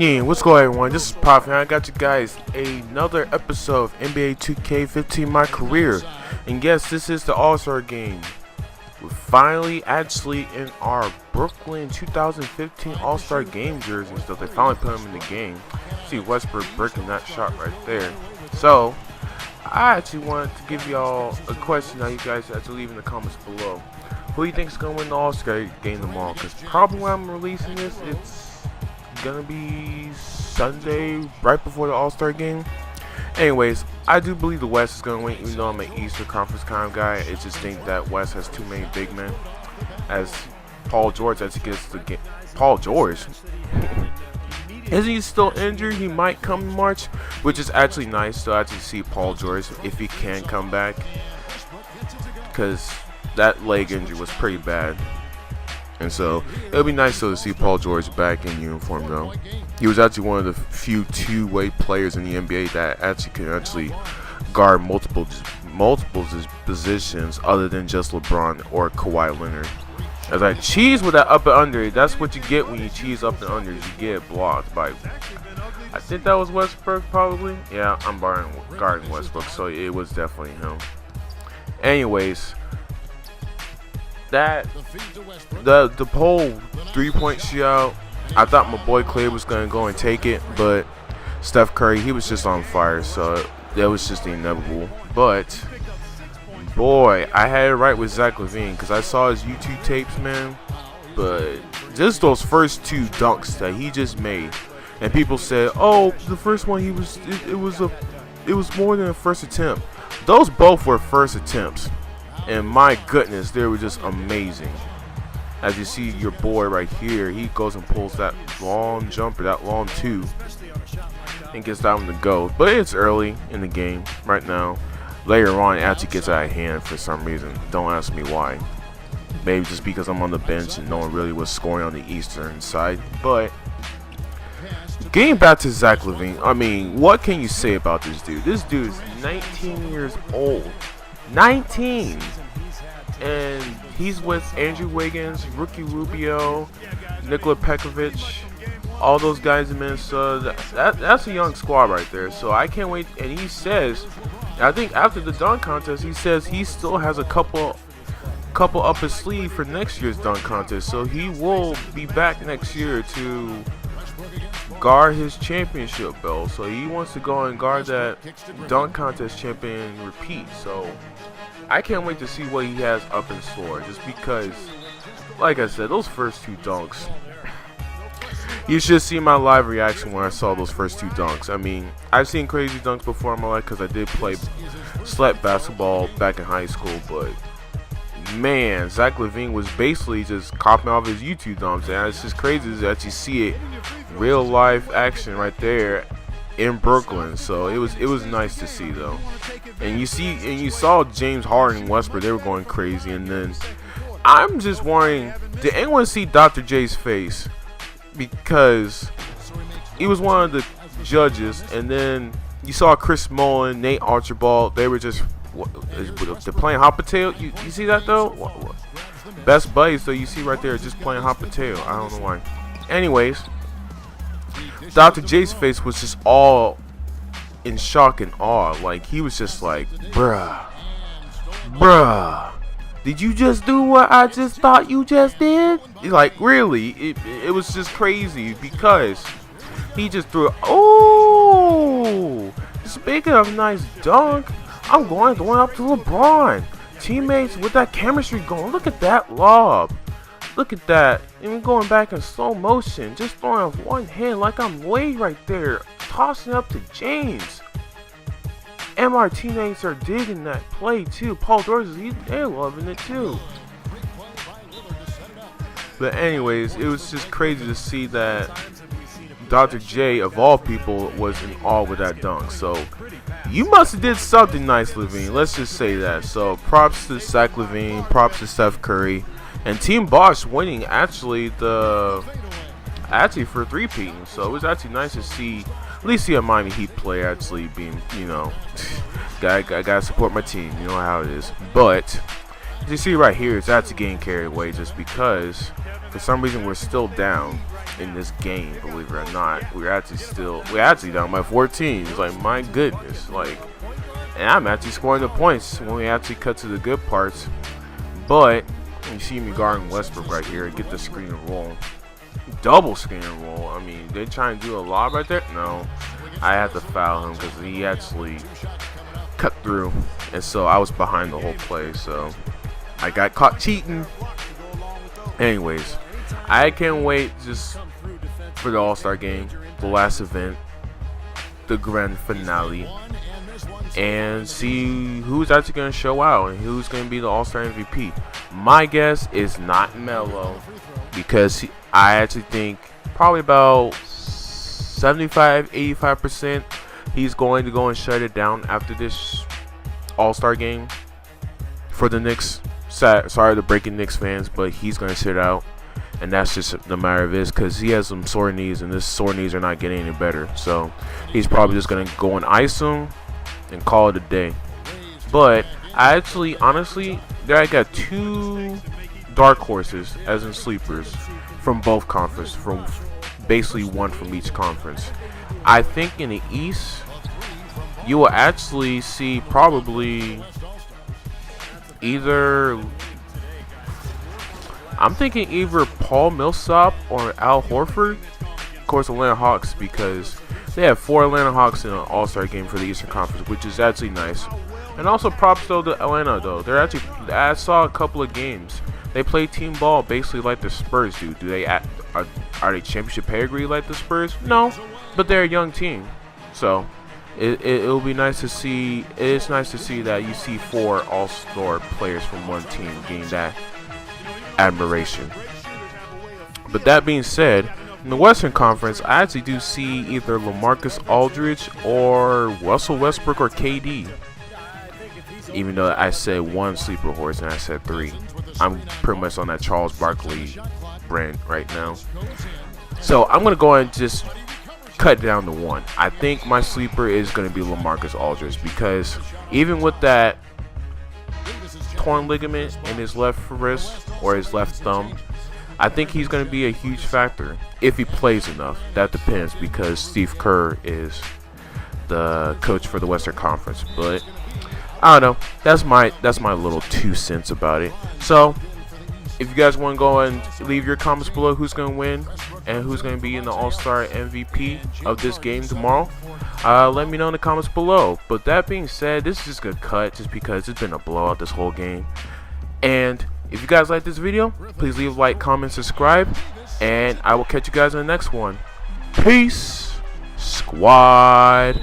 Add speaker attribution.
Speaker 1: Yeah, what's going on, everyone? This is Prophet, and I got you guys another episode of NBA 2K15 My Career. And yes, this is the All-Star game. We're finally actually in our Brooklyn 2015 All-Star game jerseys, so they finally put them in the game. See Westbrook breaking that shot right there. So, I actually wanted to give y'all a question that you guys have to leave in the comments below. Who do you think is going to win the All-Star game tomorrow? Because probably when I'm releasing this, it's gonna be Sunday right before the All-Star game. Anyways, I do believe the West is gonna win, even though I'm an Eastern Conference kind of guy. I just think that West has too many big men. As Paul George as he gets the game. Paul George isn't he still injured? He might come in March, which is actually nice to actually see Paul George if he can come back, because that leg injury was pretty bad. And so it'll be nice to see Paul George back in uniform though. He was actually one of the few two-way players in the NBA that actually can guard multiple positions other than just LeBron or Kawhi Leonard. As I cheese with that up and under, that's what you get when you cheese up and unders. You get blocked by, I think that was Westbrook probably. Yeah, I'm guarding Westbrook, so it was definitely him. Anyways, the whole 3-point shootout, I thought my boy Clay was gonna go and take it, but Steph Curry, he was just on fire, so that was just inevitable. But boy, I had it right with Zach LaVine, because I saw his YouTube tapes, man. But just those first two dunks that he just made, and people said, "Oh, the first one it was more than a first attempt." Those both were first attempts. And my goodness, they were just amazing. As you see your boy right here, he goes and pulls that long jumper, that long two, and gets that one to go. But it's early in the game right now. Later on, it actually gets out of hand for some reason. Don't ask me why. Maybe just because I'm on the bench and no one really was scoring on the Eastern side. But getting back to Zach LaVine, I mean, what can you say about this dude? This dude is 19 years old. 19, and he's with Andrew Wiggins, Ricky Rubio, Nikola Pekovic, all those guys in Minnesota. That's a young squad right there. So I can't wait. And he says, I think after the dunk contest, he says he still has a couple up his sleeve for next year's dunk contest. So he will be back next year to guard his championship belt. So he wants to go and guard that dunk contest champion repeat. So I can't wait to see what he has up in store, just because, like I said, those first two dunks, you should see my live reaction when I saw those first two dunks. I mean, I've seen crazy dunks before in my life because I did play select basketball back in high school, but man, Zach LaVine was basically just copying off his YouTube dunks, and it's just crazy that you see it real life action right there in Brooklyn. So it was nice to see though. And you saw James Harden and Westbrook, they were going crazy. And then I'm just wondering, did anyone see Dr. J's face? Because he was one of the judges, and then you saw Chris Mullin, Nate Archibald, they were just they're playing hot potato. You see that though? What? Best buddies, so you see right there, just playing hot potato. I don't know why. Anyways, Dr. J's face was just all in shock and awe. Like, he was just like, bruh, did you just do what I just thought you just did? Like, really? It was just crazy because he just threw it. Oh, speaking of nice dunk, I'm going up to LeBron. Teammates with that chemistry going. Look at that lob. Look at that. Even going back in slow motion. Just throwing off one hand like I'm Wade right there. Tossing up to James. And our teammates are digging that play too. Paul George, they're loving it too. But anyways, it was just crazy to see that Dr. J, of all people, was in awe with that dunk. So you must have did something nice, LaVine. Let's just say that. So props to Zach LaVine, props to Steph Curry, and Team Bosch winning actually for 3-peating. So it was actually nice to see at least see a Miami Heat player actually being, gotta support my team. You know how it is. But you see right here, it's actually getting carried away just because for some reason we're still down in this game. Believe it or not, we're actually down by 14. It's like, my goodness, like, and I'm actually scoring the points when we actually cut to the good parts. But you see me guarding Westbrook right here, get the screen and roll, double screen and roll. I mean, they trying to do a lob right there. No, I had to foul him because he actually cut through, and so I was behind the whole play, so I got caught cheating. Anyways, I can't wait just for the All-Star game, the last event, the grand finale, and see who's actually going to show out and who's going to be the All-Star MVP. My guess is not Melo, because I actually think probably about 75-85% he's going to go and shut it down after this All-Star game for the Knicks. Sorry to breaking Knicks fans, but he's going to sit out, and that's just the matter of it, because he has some sore knees, and his sore knees are not getting any better. So he's probably just going to go and ice him and call it a day. But I actually, honestly, I got two dark horses, as in sleepers, from both conferences, from basically one from each conference. I think in the East, you will actually see probably I'm thinking either Paul Millsap or Al Horford. Of course, Atlanta Hawks, because they have 4 Atlanta Hawks in an All-Star game for the Eastern Conference, which is actually nice. And also props though to Atlanta though. I saw a couple of games. They play team ball basically like the Spurs do. Are they championship pedigree like the Spurs? No, but they're a young team. So it'll be nice to see. It's nice to see that you see 4 All-Star players from one team getting that admiration. But that being said, in the Western Conference, I actually do see either LaMarcus Aldridge or Russell Westbrook or KD. Even though I said 1 sleeper horse and I said 3. I'm pretty much on that Charles Barkley brand right now. So I'm going to go ahead and just cut down to 1. I think my sleeper is going to be LaMarcus Aldridge, because even with that torn ligament in his left wrist or his left thumb, I think he's going to be a huge factor if he plays enough. That depends, because Steve Kerr is the coach for the Western Conference. But I don't know. That's my little 2 cents about it. So if you guys want to go and leave your comments below who's going to win and who's going to be in the All-Star MVP of this game tomorrow, let me know in the comments below. But that being said, this is just a cut just because it's been a blowout this whole game. And if you guys like this video, please leave a like, comment, subscribe, and I will catch you guys in the next one. Peace, squad.